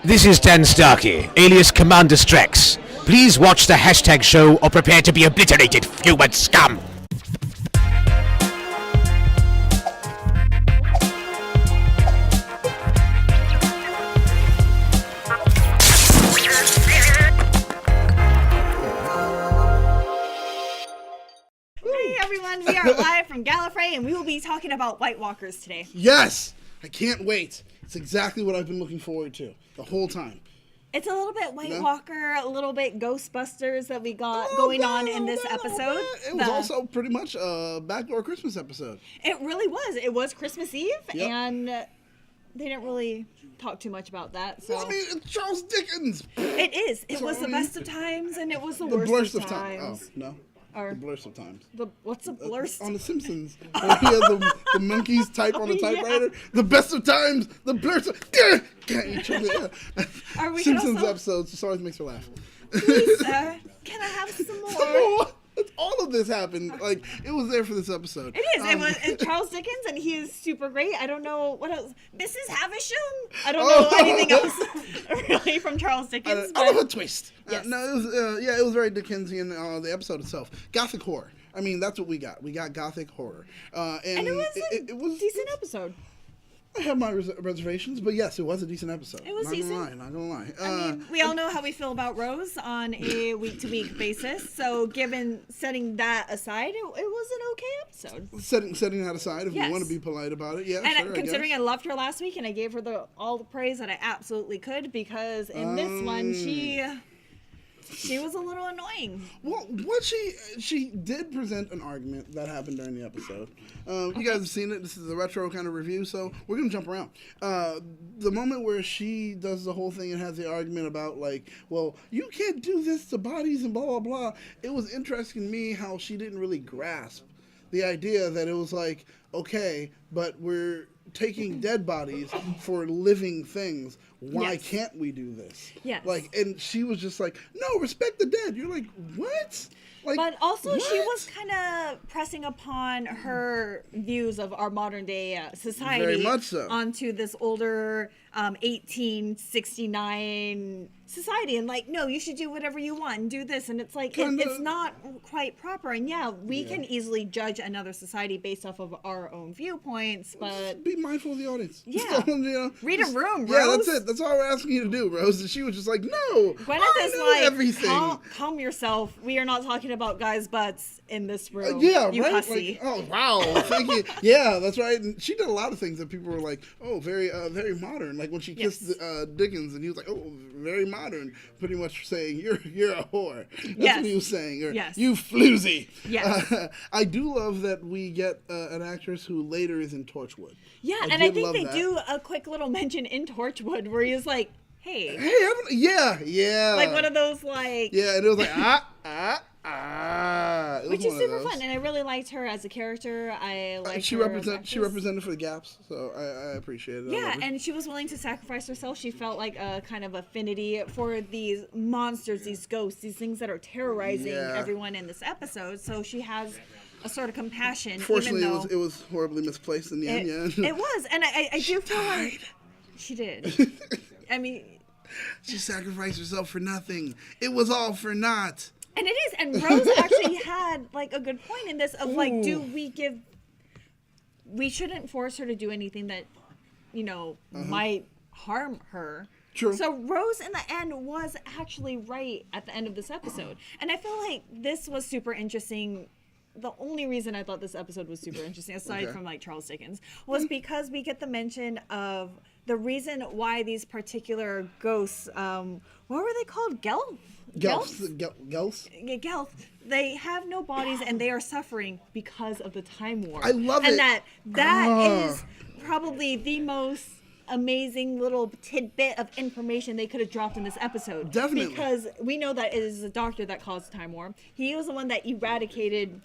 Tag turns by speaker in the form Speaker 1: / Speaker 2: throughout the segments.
Speaker 1: This is Dan Starkey, alias Commander Strex. Please watch the hashtag show or prepare to be obliterated, human scum!
Speaker 2: Hey everyone, we are live from Gallifrey and we will be talking about White Walkers today.
Speaker 3: Yes! I can't wait. It's exactly what I've been looking forward to the whole time.
Speaker 2: It's a little bit White Walker, a little bit Ghostbusters that we got going on in this episode.
Speaker 3: It was also pretty much a backdoor Christmas episode.
Speaker 2: It really was. It was Christmas Eve,
Speaker 3: Yep.
Speaker 2: and they didn't really talk too much about that. So
Speaker 3: Well, I mean, it's Charles Dickens.
Speaker 2: it is. It
Speaker 3: So,
Speaker 2: was
Speaker 3: I
Speaker 2: the
Speaker 3: mean,
Speaker 2: best of times, and it was the
Speaker 3: The
Speaker 2: worst
Speaker 3: blurst
Speaker 2: of
Speaker 3: of time.
Speaker 2: times.
Speaker 3: Oh, no.
Speaker 2: Or
Speaker 3: The blurst of times.
Speaker 2: what's a blurst?
Speaker 3: On The Simpsons. Where he had the monkeys type on the typewriter. The best of times. The blurst of...
Speaker 2: Or we could
Speaker 3: Simpsons
Speaker 2: also-
Speaker 3: episodes just always makes her laugh.
Speaker 2: Lisa, can I have some more?
Speaker 3: Some more. All of this happened. Like, it was there for this episode.
Speaker 2: It is. It's Charles Dickens, and he is super great. I don't know what else. Mrs. Havisham? I don't know anything else really from Charles Dickens.
Speaker 3: I love a twist.
Speaker 2: Yes.
Speaker 3: No, it was it was very Dickensian. The episode itself, gothic horror. I mean, that's what we got. We got gothic horror,
Speaker 2: And it was a decent episode.
Speaker 3: I have my reservations, but yes, it was a decent episode.
Speaker 2: It was
Speaker 3: not
Speaker 2: decent.
Speaker 3: Gonna lie, not gonna lie.
Speaker 2: I mean, we all know how we feel about Rose on a week-to-week basis. So, setting that aside, it was an okay episode.
Speaker 3: Setting that aside, if
Speaker 2: Yes.
Speaker 3: we want to be polite about it, yeah.
Speaker 2: And
Speaker 3: sure,
Speaker 2: considering
Speaker 3: I
Speaker 2: I loved her last week, and I gave her all the praise that I absolutely could, because in this one she was a little annoying.
Speaker 3: Well, what she did present an argument that happened during the episode. You guys have seen it. This is a retro kind of review, so we're gonna jump around. The moment where she does the whole thing and has the argument about like, well, you can't do this to bodies and blah blah blah. It was interesting to me how she didn't really grasp the idea that it was like, okay, but we're taking dead bodies for living things. Why
Speaker 2: Yes.
Speaker 3: can't we do this?
Speaker 2: Yes.
Speaker 3: Like, and she was just like, no, respect the dead. You're like, what? Like,
Speaker 2: But also, she
Speaker 3: what?
Speaker 2: was kind of pressing upon her views of our modern day society
Speaker 3: Very much so.
Speaker 2: onto this older 1869 society, and like, no, you should do whatever you want and do this, and it's like it's not quite proper. And we can easily judge another society based off of our own viewpoints, but
Speaker 3: Be mindful of the audience.
Speaker 2: Yeah. Read a room,
Speaker 3: Yeah,
Speaker 2: Rose.
Speaker 3: that's it. That's all we're asking you to do, Rose. And she was just like, no.
Speaker 2: Gwyneth
Speaker 3: I
Speaker 2: is
Speaker 3: know
Speaker 2: like,
Speaker 3: everything.
Speaker 2: calm yourself. We are not talking about guys' butts in this room.
Speaker 3: Yeah,
Speaker 2: you
Speaker 3: right?
Speaker 2: hussy.
Speaker 3: Like, oh, wow. Thank you. Yeah, that's right. And she did a lot of things that people were like, oh, very modern. Like when she kissed Dickens, and he was like, oh, very modern. Pretty much saying, you're a whore. That's what he was saying. Or, you floozy.
Speaker 2: Yes.
Speaker 3: I do love that we get an actress who later is in Torchwood.
Speaker 2: Yeah, and I think they do a quick little mention in Torchwood where he's like, hey.
Speaker 3: Yeah.
Speaker 2: Like one of those like.
Speaker 3: Yeah, and it was like, It
Speaker 2: Which
Speaker 3: was
Speaker 2: is
Speaker 3: one of
Speaker 2: super
Speaker 3: those.
Speaker 2: fun, and I really liked her as a character. I liked
Speaker 3: She
Speaker 2: her as
Speaker 3: she
Speaker 2: actress.
Speaker 3: represented for the gaps, so I appreciate it. I
Speaker 2: Yeah,
Speaker 3: love her.
Speaker 2: and she was willing to sacrifice herself. She felt like a kind of affinity for these monsters, these ghosts, these things that are terrorizing everyone in this episode. So she has a sort of compassion.
Speaker 3: Fortunately,
Speaker 2: even though
Speaker 3: it was horribly misplaced in the end. Yeah,
Speaker 2: it was, and I do feel like she did. I mean,
Speaker 3: she sacrificed herself for nothing. It was all for naught.
Speaker 2: and it is. And Rose actually had like a good point in this of like, we shouldn't force her to do anything that, might harm her.
Speaker 3: True.
Speaker 2: So Rose in the end was actually right at the end of this episode. And I feel like this was super interesting. The only reason I thought this episode was super interesting, aside from like Charles Dickens, was because we get the mention of the reason why these particular ghosts, what were they called? Gelth?
Speaker 3: Gelth.
Speaker 2: Yeah, Gelth. They have no bodies and they are suffering because of the time warp.
Speaker 3: I love it.
Speaker 2: And that is probably the most amazing little tidbit of information they could have dropped in this episode.
Speaker 3: Definitely.
Speaker 2: Because we know that it is a doctor that caused time warp. He was the one that eradicated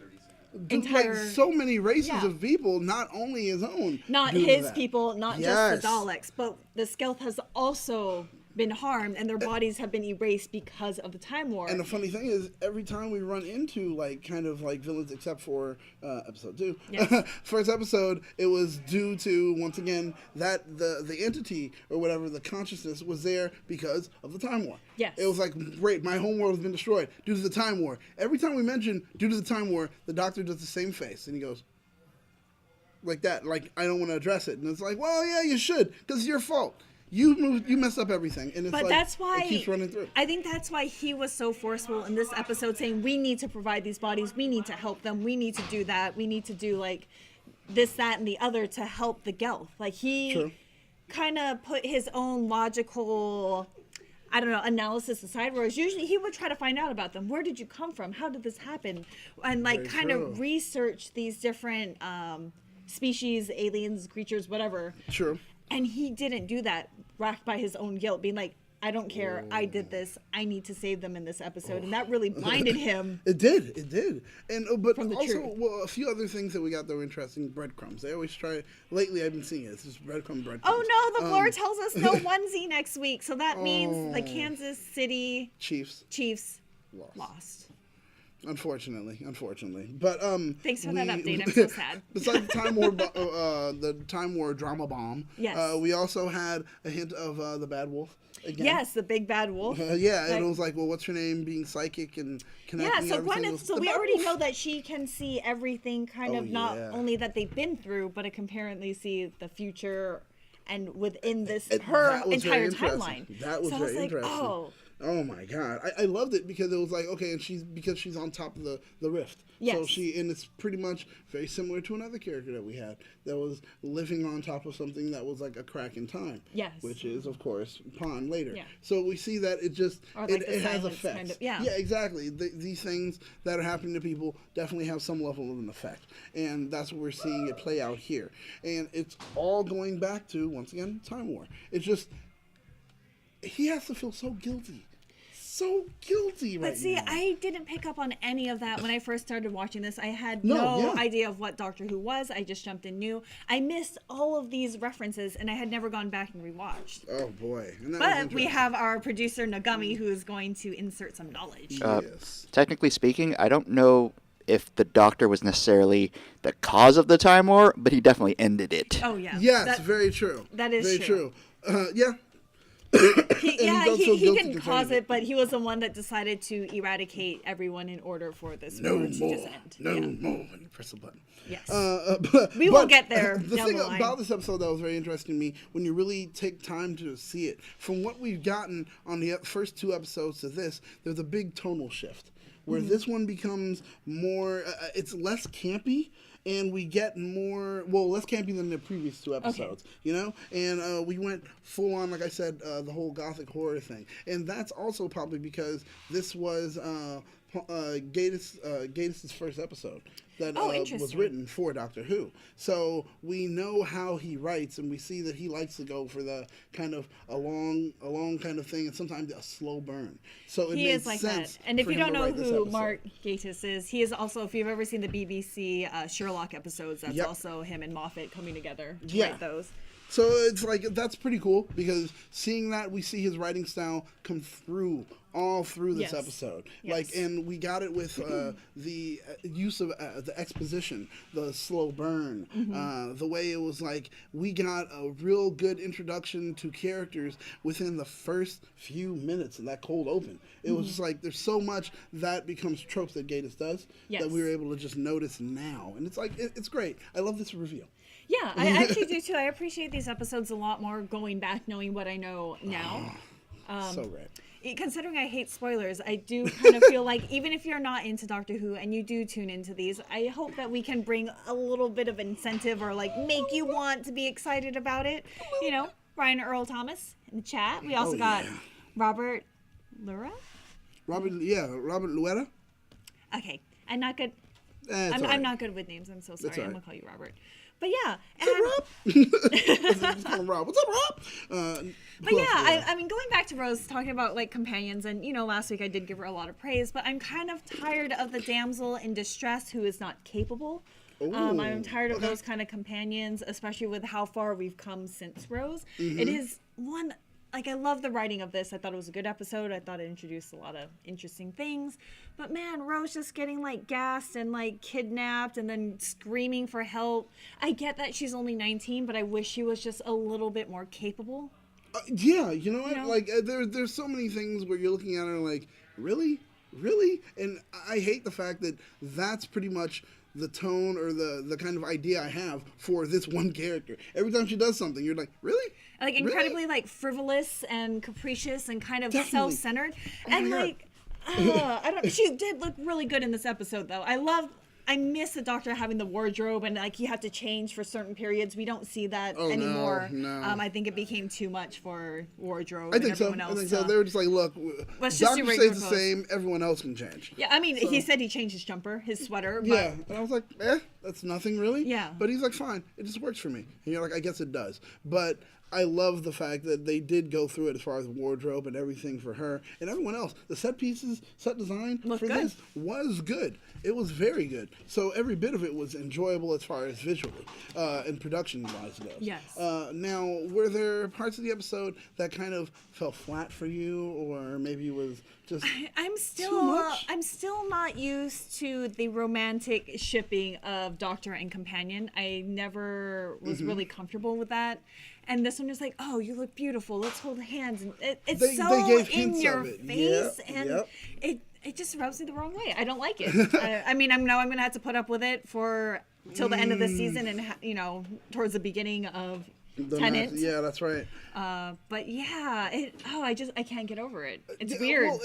Speaker 2: entire...
Speaker 3: Like so many races of people, not only his own.
Speaker 2: Not
Speaker 3: due to
Speaker 2: his
Speaker 3: that.
Speaker 2: people, not just the Daleks, but the Gelth has also been harmed and their bodies have been erased because of the Time War.
Speaker 3: And the funny thing is, every time we run into like kind of like villains, except for episode 2,
Speaker 2: Yes.
Speaker 3: first episode, it was due to once again that the entity or whatever, the consciousness was there because of the Time War.
Speaker 2: Yes.
Speaker 3: It was like, great, my home world has been destroyed due to the Time War. Every time we mention due to the Time War, the Doctor does the same face and he goes like that, like I don't want to address it, and it's like, well, yeah, you should, because it's your fault. You messed up everything, and it's
Speaker 2: But
Speaker 3: like,
Speaker 2: that's why
Speaker 3: it keeps running through.
Speaker 2: I think that's why he was so forceful in this episode, saying we need to provide these bodies, we need to help them, we need to do that, we need to do like this, that, and the other to help the Gelth. Like he kind of put his own logical, I don't know, analysis aside, whereas usually he would try to find out about them. Where did you come from? How did this happen? And like
Speaker 3: Very
Speaker 2: kind
Speaker 3: true.
Speaker 2: of research these different species, aliens, creatures, whatever.
Speaker 3: Sure.
Speaker 2: And he didn't do that, racked by his own guilt, being like, I don't care, I did this, I need to save them in this episode. And that really blinded him.
Speaker 3: It did. And but
Speaker 2: From the
Speaker 3: also,
Speaker 2: truth.
Speaker 3: well, a few other things that we got that were interesting. Breadcrumbs. They always try. Lately, I've been seeing it. It's just breadcrumbs.
Speaker 2: Oh no, the floor tells us no onesie next week. So that means the Kansas City
Speaker 3: Chiefs
Speaker 2: Chiefs
Speaker 3: lost.
Speaker 2: lost.
Speaker 3: Unfortunately. But
Speaker 2: Thanks for that update. I'm so sad.
Speaker 3: Besides the Time War drama bomb,
Speaker 2: Yes.
Speaker 3: we also had a hint of the Bad Wolf again.
Speaker 2: Yes, the big bad wolf.
Speaker 3: Yeah, and it was like, well, what's her name? Being psychic and connecting.
Speaker 2: Yeah, so
Speaker 3: everything.
Speaker 2: Gwyneth, so we already know that she can see everything, kind of not
Speaker 3: yeah.
Speaker 2: only that they've been through, but it can apparently see the future and within this
Speaker 3: And
Speaker 2: her
Speaker 3: that was very
Speaker 2: entire
Speaker 3: interesting.
Speaker 2: timeline.
Speaker 3: That was
Speaker 2: so I
Speaker 3: very
Speaker 2: was like,
Speaker 3: interesting. Oh my god, I loved it because it was like, okay, and she's on top of the rift.
Speaker 2: Yes.
Speaker 3: So and it's pretty much very similar to another character that we had that was living on top of something that was like a crack in time.
Speaker 2: Yes.
Speaker 3: Which is, of course, Pond later.
Speaker 2: Yeah.
Speaker 3: So we see that it just
Speaker 2: Or like
Speaker 3: it
Speaker 2: the
Speaker 3: has
Speaker 2: silence
Speaker 3: effects.
Speaker 2: kind of- yeah.
Speaker 3: Yeah, exactly. These things that are happening to people definitely have some level of an effect, and that's what we're seeing it play out here. And it's all going back to, once again, Time War. It's just he has to feel so guilty. So guilty right
Speaker 2: But see,
Speaker 3: now.
Speaker 2: I didn't pick up on any of that when I first started watching this. I had
Speaker 3: No,
Speaker 2: no
Speaker 3: yeah.
Speaker 2: idea of what Doctor Who was. I just jumped in new. I missed all of these references, and I had never gone back and rewatched.
Speaker 3: Oh boy. And that was
Speaker 2: But we
Speaker 3: interesting.
Speaker 2: have our producer Nagami, who is going to insert some knowledge.
Speaker 3: Yes.
Speaker 4: Technically speaking, I don't know if the Doctor was necessarily the cause of the Time War, but he definitely ended it.
Speaker 2: Oh yeah.
Speaker 3: Yes,
Speaker 2: That-
Speaker 3: very true.
Speaker 2: that is
Speaker 3: very
Speaker 2: true.
Speaker 3: Yeah.
Speaker 2: He,
Speaker 3: And he
Speaker 2: yeah,
Speaker 3: does
Speaker 2: he,
Speaker 3: feel
Speaker 2: he
Speaker 3: guilty
Speaker 2: didn't
Speaker 3: concerning
Speaker 2: cause it, but he was the one that decided to eradicate everyone in order for this
Speaker 3: No
Speaker 2: war to
Speaker 3: more.
Speaker 2: just end.
Speaker 3: No
Speaker 2: Yeah.
Speaker 3: more. And you press the button.
Speaker 2: Yes.
Speaker 3: We
Speaker 2: will get there
Speaker 3: The
Speaker 2: down
Speaker 3: thing
Speaker 2: the line.
Speaker 3: about this episode that was very interesting to me, when you really take time to see it, from what we've gotten on the first 2 episodes to this, there's a big tonal shift where
Speaker 2: Mm-hmm.
Speaker 3: this one becomes more. It's less campy. And we get more, less campy than the previous 2 episodes, you know? And we went full on, like I said, the whole gothic horror thing. And that's also probably because this was Gatiss' first episode that was
Speaker 2: interesting.
Speaker 3: written for Doctor Who. So we know how he writes, and we see that he likes to go for the kind of a long kind of thing, and sometimes a slow burn. So it
Speaker 2: He
Speaker 3: made
Speaker 2: is like that.
Speaker 3: sense
Speaker 2: And if
Speaker 3: for
Speaker 2: you
Speaker 3: him
Speaker 2: don't
Speaker 3: to
Speaker 2: know
Speaker 3: write this
Speaker 2: who
Speaker 3: episode.
Speaker 2: Mark Gatiss is, he is also, if you've ever seen the BBC Sherlock episodes, that's
Speaker 3: Yep.
Speaker 2: also him and Moffat coming together to
Speaker 3: Yeah.
Speaker 2: write those.
Speaker 3: So it's like, that's pretty cool because seeing that, we see his writing style come through all through this
Speaker 2: Yes.
Speaker 3: episode.
Speaker 2: Yes.
Speaker 3: Like, and we got it with the use of the exposition, the slow burn, the way it was like, we got a real good introduction to characters within the first few minutes in that cold open. It was just like, there's so much that becomes tropes that Gatiss does
Speaker 2: Yes.
Speaker 3: that we were able to just notice now. And it's like, it's great. I love this review.
Speaker 2: Yeah, I actually do too. I appreciate these episodes a lot more going back, knowing what I know now.
Speaker 3: So great.
Speaker 2: Considering I hate spoilers, I do kind of feel like even if you're not into Doctor Who and you do tune into these, I hope that we can bring a little bit of incentive or like make you want to be excited about it. You know, Brian Earl Thomas in the chat. We also got
Speaker 3: yeah.
Speaker 2: Robert Lura.
Speaker 3: Robert Luetta?
Speaker 2: Okay, I'm not good.
Speaker 3: It's all
Speaker 2: I'm
Speaker 3: right.
Speaker 2: not good with names. I'm so sorry.
Speaker 3: That's all
Speaker 2: I'm
Speaker 3: right.
Speaker 2: gonna call you Robert. But yeah, and
Speaker 3: Just call him Rob. What's up, Rob?
Speaker 2: But yeah, I mean, going back to Rose, talking about like companions, and you know, last week I did give her a lot of praise, but I'm kind of tired of the damsel in distress who is not capable. I'm tired of those kind of companions, especially with how far we've come since Rose. It is one like, I love the writing of this. I thought it was a good episode. I thought it introduced a lot of interesting things. But man, Rose just getting like gassed and like kidnapped and then screaming for help. I get that she's only 19, but I wish she was just a little bit more capable.
Speaker 3: Yeah, you know what? Like, there's so many things where you're looking at her like, really? And I hate the fact that that's pretty much the tone or the kind of idea I have for this one character. Every time she does something, you're like, really?
Speaker 2: Like, incredibly, like, frivolous and capricious and kind of
Speaker 3: Definitely.
Speaker 2: self-centered.
Speaker 3: Oh
Speaker 2: and,
Speaker 3: my
Speaker 2: like, she did look really good in this episode, though. I miss the Doctor having the wardrobe and, like, you have to change for certain periods. We don't see that anymore.
Speaker 3: No.
Speaker 2: I think it became too much for wardrobe
Speaker 3: I think
Speaker 2: and
Speaker 3: so.
Speaker 2: everyone else.
Speaker 3: I think so. They were just like, look,
Speaker 2: Let's just do
Speaker 3: Doctor
Speaker 2: regular
Speaker 3: stays the
Speaker 2: clothes.
Speaker 3: same. Everyone else can change.
Speaker 2: Yeah, I mean, he said he changed his jumper, his sweater. But
Speaker 3: Yeah, and I was like, that's nothing really.
Speaker 2: Yeah.
Speaker 3: But he's like, fine, it just works for me. And you're like, I guess it does. But I love the fact that they did go through it as far as wardrobe and everything for her and everyone else. The set pieces, set design
Speaker 2: Looked
Speaker 3: for
Speaker 2: good.
Speaker 3: this was good. It was very good. So every bit of it was enjoyable as far as visually and production-wise goes.
Speaker 2: Yes.
Speaker 3: Now, were there parts of the episode that kind of fell flat for you, or maybe it was just
Speaker 2: I'm still not used to the romantic shipping of Doctor and companion. I never was really comfortable with that. And this one is like, oh, you look beautiful. Let's hold hands. And it's
Speaker 3: They
Speaker 2: so
Speaker 3: gave
Speaker 2: in
Speaker 3: hints
Speaker 2: your
Speaker 3: of it.
Speaker 2: face,
Speaker 3: Yep,
Speaker 2: and
Speaker 3: yep.
Speaker 2: it just rubs me the wrong way. I don't like it. I mean, I'm going to have to put up with it for till the end of the season, and towards the beginning of Tenet.
Speaker 3: Yeah, that's right.
Speaker 2: But yeah, I can't get over it. It's weird.
Speaker 3: Well,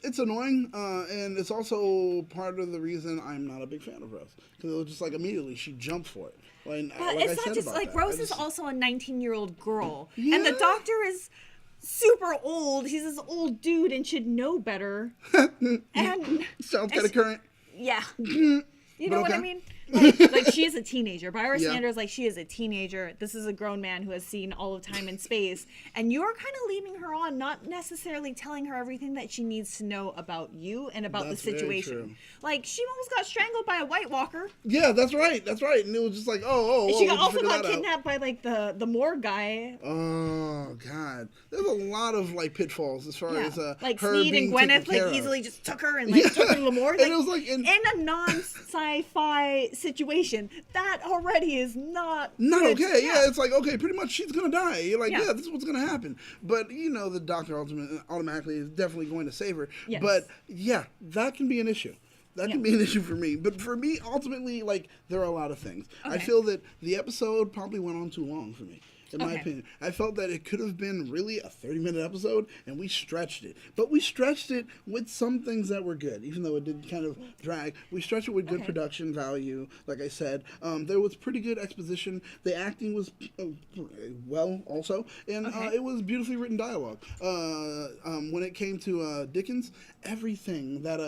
Speaker 3: it's annoying, and it's also part of the reason I'm not a big fan of Rose, because it was just like immediately she jumped for it. Like,
Speaker 2: But
Speaker 3: like
Speaker 2: it's
Speaker 3: I
Speaker 2: not
Speaker 3: said
Speaker 2: just
Speaker 3: about
Speaker 2: like
Speaker 3: that.
Speaker 2: Rose is also a 19-year-old girl, and the
Speaker 3: Yeah.
Speaker 2: Doctor is super old. He's this old dude and should know better. And
Speaker 3: Sounds kind of current.
Speaker 2: yeah, you know what I
Speaker 3: okay.
Speaker 2: mean? Like she is a teenager. By our
Speaker 3: Yeah.
Speaker 2: standards, like she is a teenager. This is a grown man who has seen all of time and space, and you're kind of leading her on, not necessarily telling her everything that she needs to know about you and about
Speaker 3: That's
Speaker 2: the
Speaker 3: very
Speaker 2: situation.
Speaker 3: true.
Speaker 2: Like she almost got strangled by a White Walker.
Speaker 3: Yeah, that's right. That's right. And it was just like,
Speaker 2: And she
Speaker 3: we'll
Speaker 2: also
Speaker 3: figure
Speaker 2: got
Speaker 3: that out.
Speaker 2: kidnapped by like the Moore guy.
Speaker 3: Oh God, there's a lot of like pitfalls as far as
Speaker 2: like
Speaker 3: her
Speaker 2: Sneed
Speaker 3: being
Speaker 2: and Gwyneth
Speaker 3: taken care
Speaker 2: like
Speaker 3: of.
Speaker 2: easily just took her and like took her to Lemoore.
Speaker 3: And it was like
Speaker 2: in a non-sci-fi situation, that already is not
Speaker 3: Not
Speaker 2: good.
Speaker 3: okay. Yeah, it's like, okay, pretty much she's gonna die. You're like,
Speaker 2: Yeah.
Speaker 3: yeah, this is what's gonna happen. But the Doctor automatically is definitely going to save her.
Speaker 2: Yes.
Speaker 3: But yeah, that can be an issue. That can be an issue for me. But for me, ultimately, like, there are a lot of things. I
Speaker 2: Okay.
Speaker 3: feel that the episode probably went on too long for me. In my
Speaker 2: Okay.
Speaker 3: opinion, I felt that it could have been really a 30-minute episode, and we stretched it. But we stretched it with some things that were good, even though it did kind of drag. We stretched it with good
Speaker 2: Okay.
Speaker 3: production value, like I said. There was pretty good exposition. The acting was well, also, and
Speaker 2: Okay.
Speaker 3: it was beautifully written dialogue. When it came to Dickens, everything that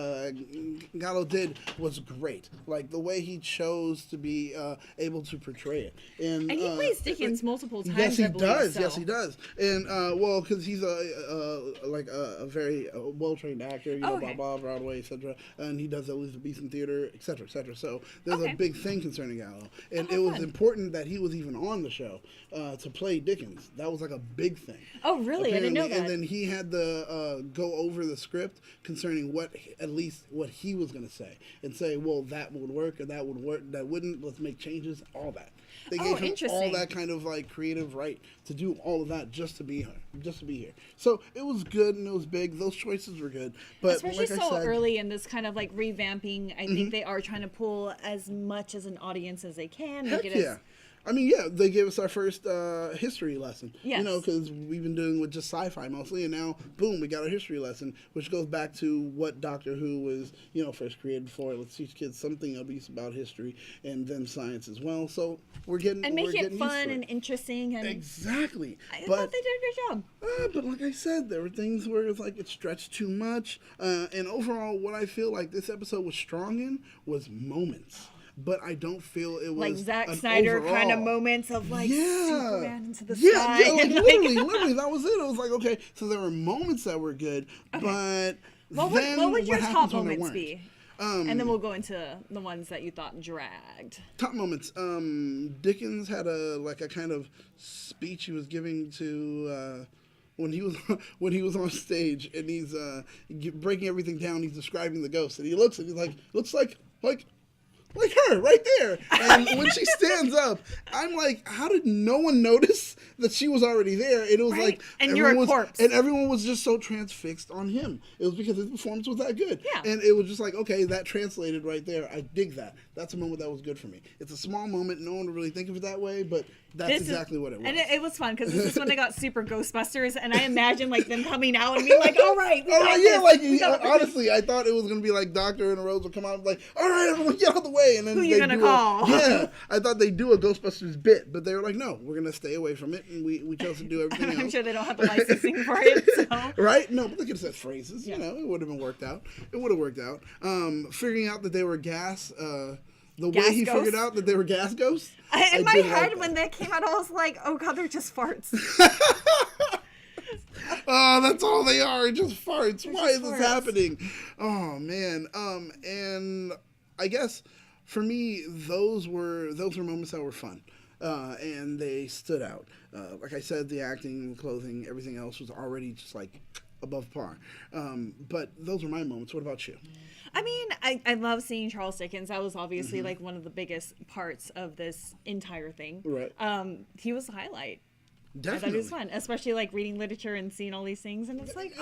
Speaker 3: Gallo did was great. Like the way he chose to be able to portray it, and
Speaker 2: And he plays Dickens multiple times.
Speaker 3: Yes, he
Speaker 2: I believe,
Speaker 3: does.
Speaker 2: so.
Speaker 3: Yes, he does. And well, because he's a very well trained actor,
Speaker 2: Okay.
Speaker 3: blah Broadway, etc. And he does Elizabethan theater, etc., etc. So there's
Speaker 2: Okay.
Speaker 3: a big thing concerning Gallo, and
Speaker 2: Oh,
Speaker 3: it was
Speaker 2: fun.
Speaker 3: important that he was even on the show to play Dickens. That was like a big thing.
Speaker 2: Oh, really? I didn't know
Speaker 3: Apparently.
Speaker 2: that.
Speaker 3: And then he had to go over the script concerning at least what he was going to say, and say, well, that would work, or that would work, that wouldn't. Let's make changes. All that. They
Speaker 2: Oh,
Speaker 3: gave him all
Speaker 2: interesting.
Speaker 3: that kind of like creative right to do all of that just to be here. So it was good and it was big. Those choices were good, but
Speaker 2: Especially
Speaker 3: like
Speaker 2: so
Speaker 3: I said, Mm-hmm.
Speaker 2: early in this kind of like revamping, I think they are trying to pull as much as an audience as they can. Make
Speaker 3: heck
Speaker 2: it as,
Speaker 3: yeah. I mean, yeah, they gave us our first history lesson.
Speaker 2: Yes.
Speaker 3: Because we've been doing with just sci-fi mostly, and now, boom, we got our history lesson, which goes back to what Doctor Who was, first created for. Let's teach kids something at least about history and then science as well. So we're getting
Speaker 2: and make
Speaker 3: we're
Speaker 2: it
Speaker 3: getting used
Speaker 2: fun
Speaker 3: to
Speaker 2: and interesting. And
Speaker 3: exactly.
Speaker 2: I
Speaker 3: But
Speaker 2: thought they did a great job.
Speaker 3: But like I said, there were things where it's like it stretched too much. And overall, what I feel like this episode was strong in was moments. But I don't feel it was
Speaker 2: Like Zack
Speaker 3: an
Speaker 2: Snyder
Speaker 3: overall.
Speaker 2: kind of moments of like
Speaker 3: Yeah.
Speaker 2: Superman into the
Speaker 3: Yeah,
Speaker 2: sky.
Speaker 3: like,
Speaker 2: and,
Speaker 3: literally, that was it. It was like, okay, so there were moments that were good, but
Speaker 2: what
Speaker 3: then
Speaker 2: would your
Speaker 3: happens
Speaker 2: top
Speaker 3: when there
Speaker 2: moments
Speaker 3: weren't?
Speaker 2: be? And then we'll go into the ones that you thought dragged.
Speaker 3: Top moments. Dickens had a kind of speech he was giving to when he was on stage and he's breaking everything down. He's describing the ghost, and he looks and he's like, looks like her right there. And when she stands up, I'm like, how did no one notice that she was already there? And it was like,
Speaker 2: and you're a corpse.
Speaker 3: And everyone was just so transfixed on him. It was because his performance was that good.
Speaker 2: Yeah.
Speaker 3: And it was just like, okay, that translated right there. I dig that. That's a moment that was good for me. It's a small moment. No one would really think of it that way, but that's exactly what it was.
Speaker 2: And it was fun because this is when they got super Ghostbusters, and I imagine like them coming out and being like, all right, we got this.
Speaker 3: Honestly, I thought it was going to be like Doctor and Rose would come out and be like, all right, everyone get out of the way. And then
Speaker 2: who you going to call?
Speaker 3: Yeah, I thought they'd do a Ghostbusters bit, but they were like, no, we're going to stay away from it, and we chose to do everything else.
Speaker 2: I'm sure they don't have the licensing for it, so.
Speaker 3: Right? No, but they could have said phrases, you know, it would have been worked out. It would have worked out. Figuring out that they were gas, the way he figured out that they were gas ghosts.
Speaker 2: In my head, when that came out, I was like, oh god, they're just farts.
Speaker 3: Oh, that's all they are, just farts. Why is this
Speaker 2: farts.
Speaker 3: happening? Oh man. And I guess for me, those were moments that were fun. And they stood out. Like I said, the acting, the clothing, everything else was already just like above par. But those were my moments. What about you?
Speaker 2: I mean, I love seeing Charles Dickens. That was obviously like one of the biggest parts of this entire thing.
Speaker 3: Right.
Speaker 2: He was the highlight.
Speaker 3: Definitely.
Speaker 2: I thought it was fun, especially like reading literature and seeing all these things, and it's like,
Speaker 3: geez.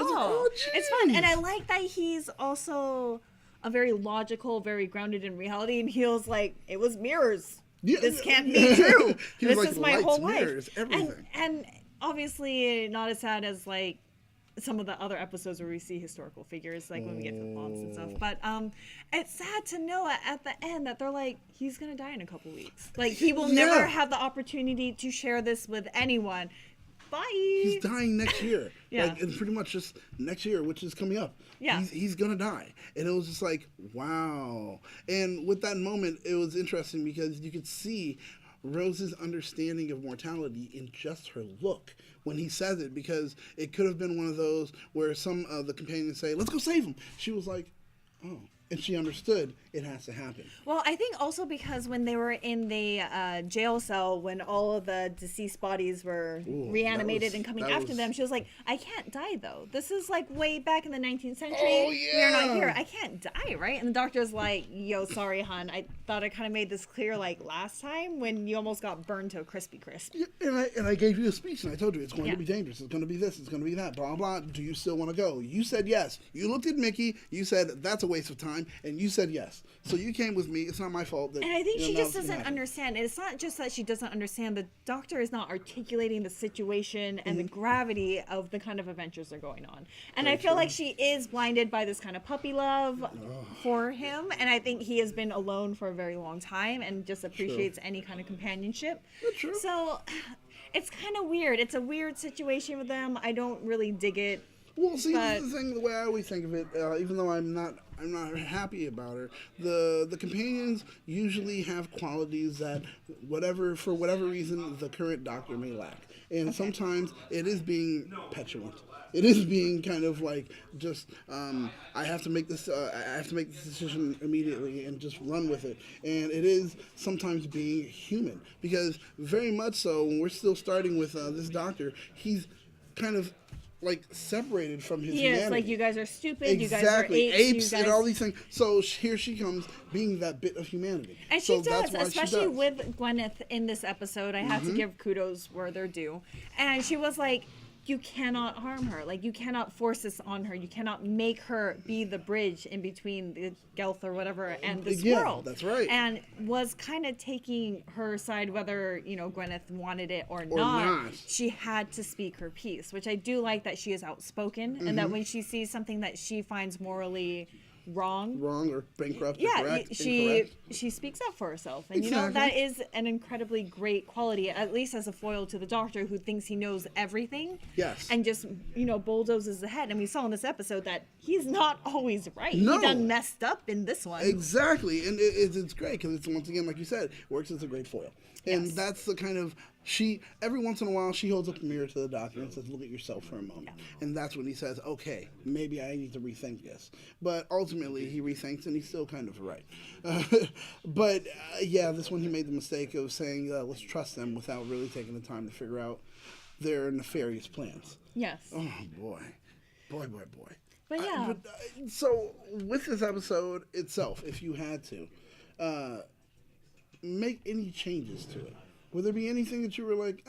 Speaker 2: it's fun. And I like that he's also a very logical, very grounded in reality, and he was like, it was mirrors.
Speaker 3: Yeah.
Speaker 2: This can't be true. This
Speaker 3: like,
Speaker 2: is my whole
Speaker 3: mirrors,
Speaker 2: life.
Speaker 3: everything.
Speaker 2: And obviously not as sad as like some of the other episodes where we see historical figures, like when we get flip-flops and stuff. But it's sad to know at the end that they're like, he's gonna die in a couple weeks. Like he will never have the opportunity to share this with anyone. Bye.
Speaker 3: He's dying next year.
Speaker 2: Yeah.
Speaker 3: Like, and pretty much just next year, which is coming up.
Speaker 2: Yeah.
Speaker 3: He's gonna die. And it was just like, wow. And with that moment, it was interesting because you could see Rose's understanding of mortality in just her look when he says it, because it could have been one of those where some of the companions say, let's go save him. She was like, oh. And she understood it has to happen.
Speaker 2: Well, I think also because when they were in the jail cell, when all of the deceased bodies were reanimated and coming after them, she was like, I can't die, though. This is like way back in the 19th century.
Speaker 3: Oh, yeah.
Speaker 2: We're not here. I can't die, right? And the doctor's like, yo, sorry, hon. I thought I kind of made this clear like last time when you almost got burned to a crispy crisp.
Speaker 3: Yeah, and I gave you a speech, and I told you it's going to be dangerous. It's going to be this. It's going to be that. Blah, blah. Do you still want to go? You said yes. You looked at Mickey. You said that's a waste of time. And you said yes. So you came with me. It's not my fault. That,
Speaker 2: and I think she
Speaker 3: now
Speaker 2: just
Speaker 3: it's gonna
Speaker 2: doesn't
Speaker 3: happen.
Speaker 2: understand. It's not just that she doesn't understand. The doctor is not articulating the situation and the gravity of the kind of adventures that are going on. And I feel like she is blinded by this kind of puppy love for him. And I think he has been alone for a very long time and just appreciates any kind of companionship.
Speaker 3: True.
Speaker 2: So it's kind of weird. It's a weird situation with them. I don't really dig it.
Speaker 3: Well, see, this is the thing. The way I always think of it, even though I'm not happy about her. The companions usually have qualities that, for whatever reason, the current doctor may lack, and sometimes it is being petulant. It is being kind of like just I have to make this decision immediately and just run with it. And it is sometimes being human, because very much so when we're still starting with this doctor, he's kind of like separated from his humanity.
Speaker 2: Yes, like you guys are stupid.
Speaker 3: Exactly.
Speaker 2: You guys are apes
Speaker 3: and all these things. So here she comes, being that bit of humanity.
Speaker 2: And
Speaker 3: so
Speaker 2: she does,
Speaker 3: that's
Speaker 2: especially with Gwyneth in this episode. I have to give kudos where they're due. And she was like, you cannot harm her. Like, you cannot force this on her. You cannot make her be the bridge in between the Gelth or whatever and this world.
Speaker 3: That's right.
Speaker 2: And was kind of taking her side, whether, Gwyneth wanted it or not. She had to speak her piece, which I do like that she is outspoken and that when she sees something that she finds morally wrong
Speaker 3: or bankrupt
Speaker 2: yeah,
Speaker 3: or correct,
Speaker 2: she speaks up for herself, and
Speaker 3: exactly.
Speaker 2: that is an incredibly great quality, at least as a foil to the doctor who thinks he knows everything.
Speaker 3: Yes.
Speaker 2: And just bulldozes ahead. And we saw in this episode that he's not always right.
Speaker 3: No.
Speaker 2: He done messed up in this one.
Speaker 3: Exactly, and it's great because it's, once again, like you said, works as a great foil. And that's the kind of, every once in a while, she holds up a mirror to the doctor and says, look at yourself for a moment. And that's when he says, okay, maybe I need to rethink this. But ultimately, he rethinks, and he's still kind of right. But this one, he made the mistake of saying, let's trust them, without really taking the time to figure out their nefarious plans.
Speaker 2: Yes.
Speaker 3: Oh boy. Boy.
Speaker 2: But yeah.
Speaker 3: So with this episode itself, if you had to make any changes to it, would there be anything that you were like,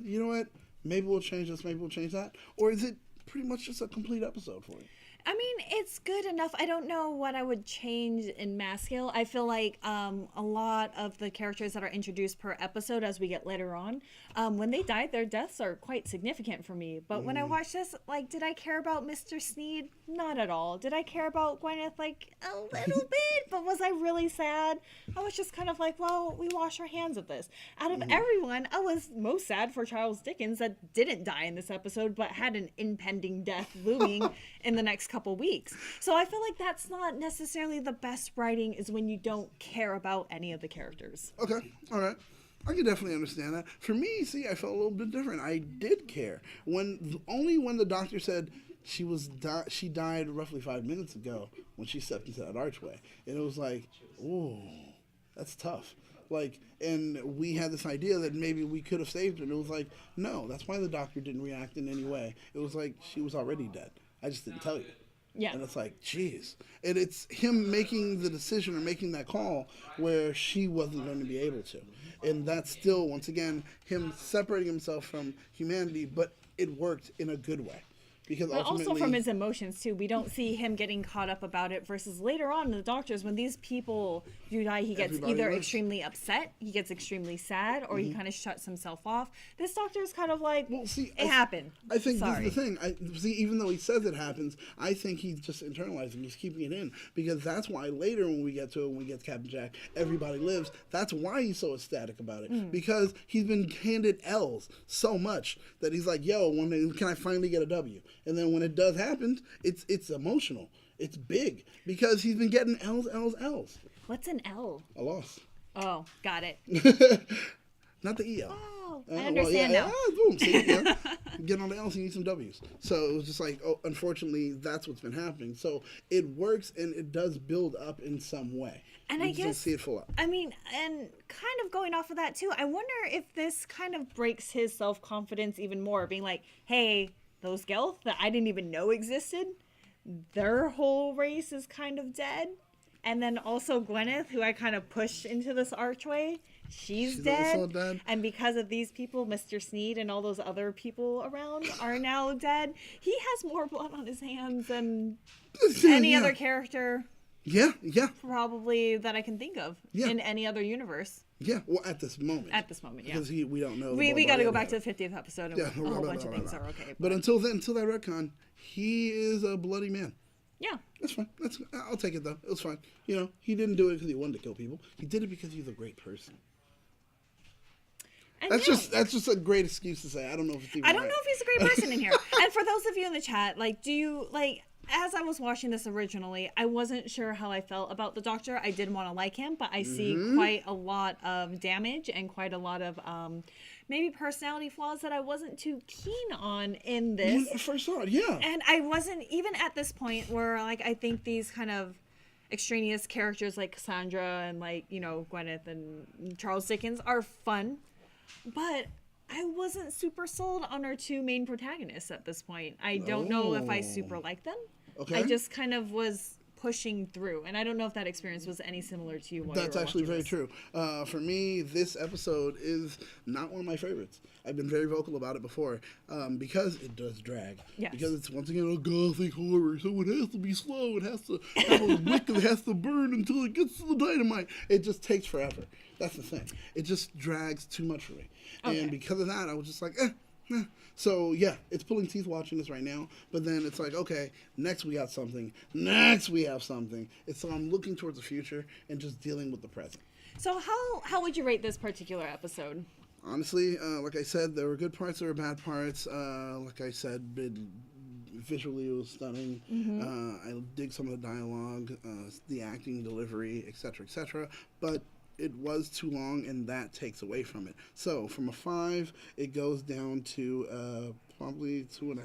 Speaker 3: you know what, maybe we'll change this, maybe we'll change that? Or is it pretty much just a complete episode for you?
Speaker 2: I mean, it's good enough. I don't know what I would change in mass scale. I feel like a lot of the characters that are introduced per episode as we get later on, when they die, their deaths are quite significant for me. But when I watched this, like, did I care about Mr. Sneed? Not at all. Did I care about Gwyneth? Like, a little bit. But was I really sad? I was just kind of like, well, we wash our hands of this. Out of everyone, I was most sad for Charles Dickens that didn't die in this episode, but had an impending death looming in the next couple weeks. So I feel like that's not necessarily the best writing, is when you don't care about any of the characters.
Speaker 3: Okay, all right. I can definitely understand that. For me, see, I felt a little bit different. I did care only when the doctor said she died roughly 5 minutes ago when she stepped into that archway, and it was like, ooh, that's tough. Like, and we had this idea that maybe we could have saved her, and it was like, no, that's why the doctor didn't react in any way. It was like she was already dead. I just didn't tell you.
Speaker 2: Yeah.
Speaker 3: And it's like, geez. And it's him making the decision or making that call where she wasn't going to be able to. And that's still, once again, him separating himself from humanity, but it worked in a good way. Because
Speaker 2: but
Speaker 3: ultimately,
Speaker 2: also from his emotions too. We don't see him getting caught up about it, versus later on in the Doctors, when these people do die, he gets either extremely upset, he gets extremely sad, or he kind of shuts himself off. This Doctor is kind of like, well, see, it happened.
Speaker 3: I think
Speaker 2: Sorry.
Speaker 3: this is the thing. Even though he says it happens, I think he's just internalizing, he's keeping it in. Because that's why later when we get to it, when we get to Captain Jack, everybody lives, that's why he's so ecstatic about it. Because he's been handed L's so much that he's like, yo, can I finally get a W? And then when it does happen, it's emotional. It's big because he's been getting L's.
Speaker 2: What's an L?
Speaker 3: A loss.
Speaker 2: Oh, got it.
Speaker 3: Not the EL.
Speaker 2: Oh, I understand now.
Speaker 3: Boom. See, get on the L's and you need some W's. So it was just like, oh, unfortunately, that's what's been happening. So it works and it does build up in some way.
Speaker 2: And
Speaker 3: you
Speaker 2: I guess,
Speaker 3: don't see it full up.
Speaker 2: I mean, and kind of going off of that too, I wonder if this kind of breaks his self-confidence even more, being like, hey, those Gelth that I didn't even know existed, their whole race is kind of dead. And then also Gwyneth, who I kind of pushed into this archway, she's dead.
Speaker 3: Also dead.
Speaker 2: And because of these people, Mr. Sneed and all those other people around are now dead. He has more blood on his hands than any other character.
Speaker 3: Yeah.
Speaker 2: Probably that I can think of in any other universe.
Speaker 3: Yeah, well, at this moment.
Speaker 2: Yeah.
Speaker 3: Because we don't know.
Speaker 2: We got to go back to the 50th episode and a whole bunch of things are okay.
Speaker 3: But until then, until that retcon, he is a bloody man.
Speaker 2: Yeah.
Speaker 3: That's fine. I'll take it, though. It was fine. You know, he didn't do it because he wanted to kill people. He did it because he's a great person. And that's just a great excuse to say. I don't know if it's even
Speaker 2: I don't know if he's a great person in here. And for those of you in the chat, like, do you, like, as I was watching this originally, I wasn't sure how I felt about the Doctor. I did want to like him, but I see quite a lot of damage and quite a lot of maybe personality flaws that I wasn't too keen on in this.
Speaker 3: When I first saw it, yeah.
Speaker 2: And I wasn't, even at this point where, like, I think these kind of extraneous characters like Cassandra and, like, you know, Gwyneth and Charles Dickens are fun, but I wasn't super sold on our two main protagonists at this point. I don't know if I super like them.
Speaker 3: Okay.
Speaker 2: I just kind of was pushing through, and I don't know if that experience was any similar to you.
Speaker 3: That's actually very true. For me, this episode is not one of my favorites. I've been very vocal about it before because it does drag.
Speaker 2: Yes.
Speaker 3: Because it's, once again, a gothic horror, so it has to be slow. It has to have a wick that has to burn until it gets to the dynamite. It just takes forever. That's the thing. It just drags too much for me. Okay. And because of that, I was just like, So, yeah, it's pulling teeth watching this right now. But then it's like, okay, next we got something. Next we have something. So I'm looking towards the future and just dealing with the present.
Speaker 2: So how would you rate this particular episode?
Speaker 3: Honestly, like I said, there were good parts, there were bad parts. Like I said, visually it was stunning. I dig some of the dialogue, the acting, delivery, etc. But it was too long, and that takes away from it. So from a 5, it goes down to probably 2.5.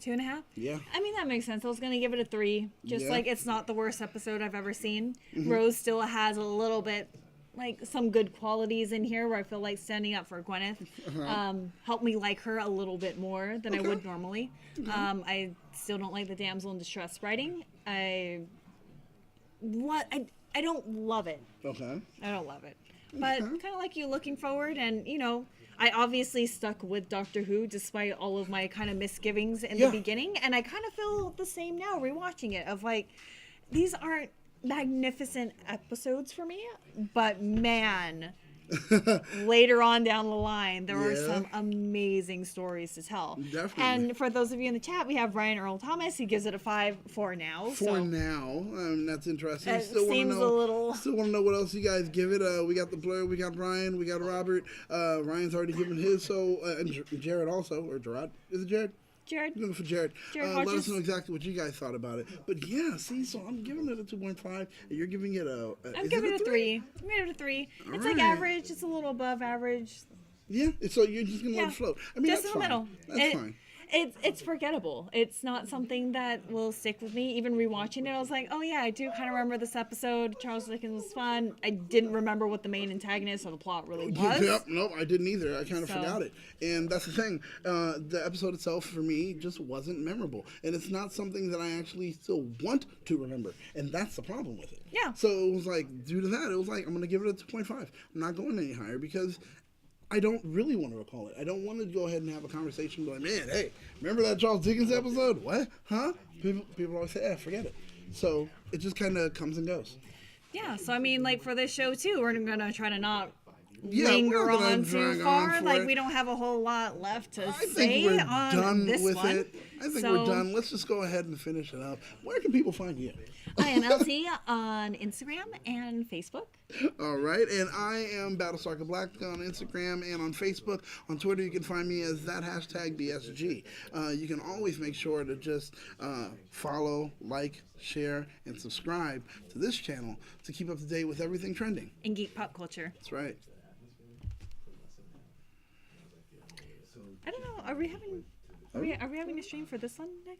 Speaker 2: 2.5?
Speaker 3: Yeah.
Speaker 2: I mean, that makes sense. I was going to give it a 3. Just
Speaker 3: Yeah.
Speaker 2: like, it's not the worst episode I've ever seen. Rose still has a little bit like some good qualities in here where I feel like standing up for Gwyneth helped me like her a little bit more than I would normally. I still don't like the damsel in distress writing. I don't love it.
Speaker 3: Okay.
Speaker 2: I don't love it. But kind of like you, looking forward, and you know, I obviously stuck with Doctor Who despite all of my kind of misgivings in the beginning, and I kind of feel the same now rewatching it, of like, these aren't magnificent episodes for me, but man, later on down the line, there are some amazing stories to tell.
Speaker 3: Definitely.
Speaker 2: And for those of you in the chat, we have Ryan Earl Thomas. He gives it a 5 for now.
Speaker 3: Now, that's interesting.
Speaker 2: It
Speaker 3: Still
Speaker 2: seems a little.
Speaker 3: Still want to know what else you guys give it. We got the Blur, we got Brian, we got Robert. Ryan's already given his, so and Jared also, or Gerard. Is it Jared?
Speaker 2: Jared.
Speaker 3: I'm going for Jared.
Speaker 2: Jared
Speaker 3: Let us
Speaker 2: Hodges.
Speaker 3: know exactly what you guys thought about it. But yeah, see, so I'm giving it a 2.5, and you're giving it a.
Speaker 2: I'm giving it a 3. I'm giving it a 3. It's like average. It's a little above average.
Speaker 3: Yeah, so you're just gonna let it float. I mean,
Speaker 2: Just
Speaker 3: that's
Speaker 2: in the
Speaker 3: fine.
Speaker 2: middle.
Speaker 3: That's fine.
Speaker 2: It's forgettable. It's not something that will stick with me. Even rewatching it, I was like, oh yeah, I do kind of remember this episode. Charles Dickens was fun. I didn't remember what the main antagonist or the plot really was.
Speaker 3: Yep, nope, I didn't either. I kind of
Speaker 2: So-
Speaker 3: forgot it. And that's the thing. The episode itself, for me, just wasn't memorable. And it's not something that I actually still want to remember. And that's the problem with it.
Speaker 2: Yeah.
Speaker 3: So it was like, due to that, it was like, I'm going to give it a 2.5. I'm not going any higher because I don't really want to recall it. I don't want to go ahead and have a conversation going, man, hey, remember that Charles Dickens episode? What? Huh? People always say, forget it. So it just kind of comes and goes.
Speaker 2: Yeah, so I mean, like for this show too, we're gonna try to not
Speaker 3: Yeah,
Speaker 2: linger
Speaker 3: we're not gonna
Speaker 2: on too
Speaker 3: drag
Speaker 2: far.
Speaker 3: on for
Speaker 2: Like
Speaker 3: it.
Speaker 2: we don't have a whole lot left to
Speaker 3: I
Speaker 2: say
Speaker 3: think we're
Speaker 2: on
Speaker 3: done
Speaker 2: this
Speaker 3: with
Speaker 2: one.
Speaker 3: it. I think
Speaker 2: So,
Speaker 3: we're done. Let's just go ahead and finish it up. Where can people find you?
Speaker 2: I am Elle Tea on Instagram and Facebook.
Speaker 3: All right, and I am Battlestar Black on Instagram and on Facebook. On Twitter, you can find me as that #BSG. You can always make sure to just follow, like, share, and subscribe to this channel to keep up to date with everything trending.
Speaker 2: In geek pop culture.
Speaker 3: That's right.
Speaker 2: I don't know. Are we having a stream for this one next?